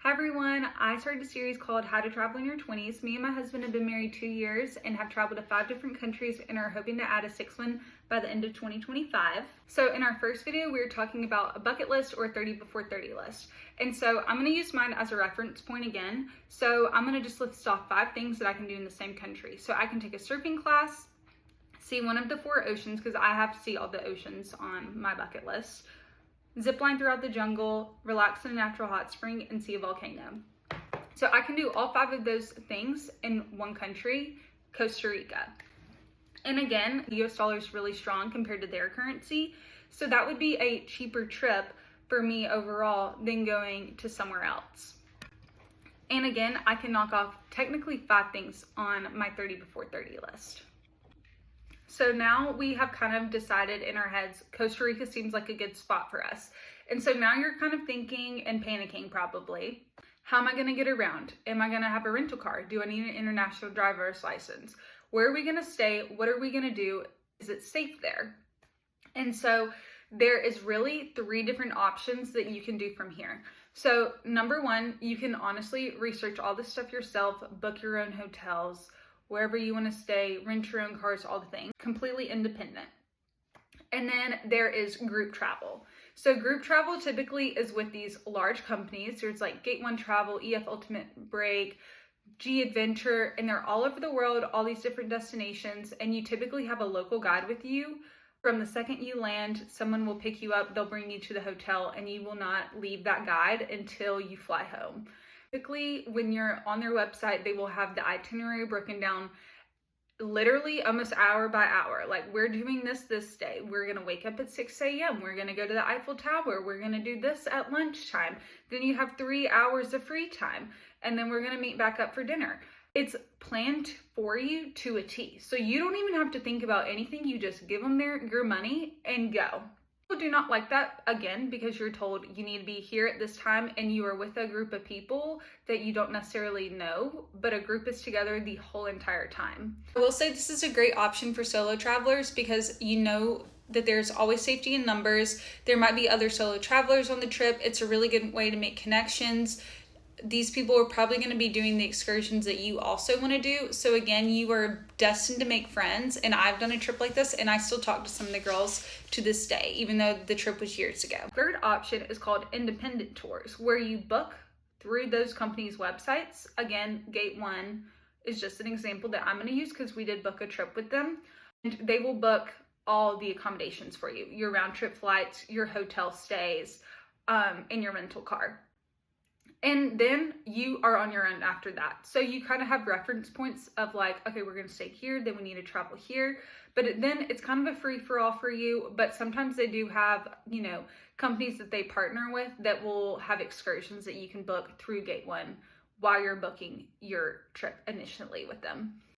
Hi everyone, I started a series called How to Travel in Your 20s. Me and my husband have been married 2 years and have traveled to 5 different countries and are hoping to add a 6th one by the end of 2025. So in our first video, we were talking about a bucket list or a 30 before 30 list. And so I'm gonna use mine as a reference point again. So I'm gonna just list off 5 things that I can do in the same country. So I can take a surfing class, see one of the 4 oceans because I have to see all the oceans on my bucket list, zip line throughout the jungle, relax in a natural hot spring, and see a volcano. So I can do all 5 of those things in one country, Costa Rica. And again, the US dollar is really strong compared to their currency. So that would be a cheaper trip for me overall than going to somewhere else. And again, I can knock off technically 5 things on my 30 before 30 list. So now we have kind of decided in our heads, Costa Rica seems like a good spot for us. And so now you're kind of thinking and panicking probably, how am I gonna get around? Am I gonna have a rental car? Do I need an international driver's license? Where are we gonna stay? What are we gonna do? Is it safe there? And so there is really 3 different options that you can do from here. So number 1, you can honestly research all this stuff yourself, book your own hotels, wherever you want to stay, rent your own cars, all the things, completely independent. And then there is group travel. So group travel typically is with these large companies. There's like Gate 1 Travel, EF Ultimate Break, G Adventure, and they're all over the world, all these different destinations. And you typically have a local guide with you. From the second you land, someone will pick you up, they'll bring you to the hotel, and you will not leave that guide until you fly home. Typically, when you're on their website, they will have the itinerary broken down literally almost hour by hour. Like, we're doing this day. We're going to wake up at 6 a.m. We're going to go to the Eiffel Tower. We're going to do this at lunchtime. Then you have 3 hours of free time. And then we're going to meet back up for dinner. It's planned for you to a T. So you don't even have to think about anything. You just give them your money and go. People do not like that, again, because you're told you need to be here at this time and you are with a group of people that you don't necessarily know, but a group is together the whole entire time. I will say this is a great option for solo travelers because you know that there's always safety in numbers. There might be other solo travelers on the trip. It's a really good way to make connections. These people are probably going to be doing the excursions that you also want to do. So again, you are destined to make friends. And I've done a trip like this and I still talk to some of the girls to this day, even though the trip was years ago. Third option is called independent tours, where you book through those companies' websites. Again, Gate 1 is just an example that I'm going to use because we did book a trip with them. And they will book all the accommodations for you, your round trip flights, your hotel stays, and your rental car. And then you are on your own after that. So you kind of have reference points of like, okay, we're going to stay here, then we need to travel here. But then it's kind of a free for all for you. But sometimes they do have, companies that they partner with that will have excursions that you can book through Gate 1 while you're booking your trip initially with them.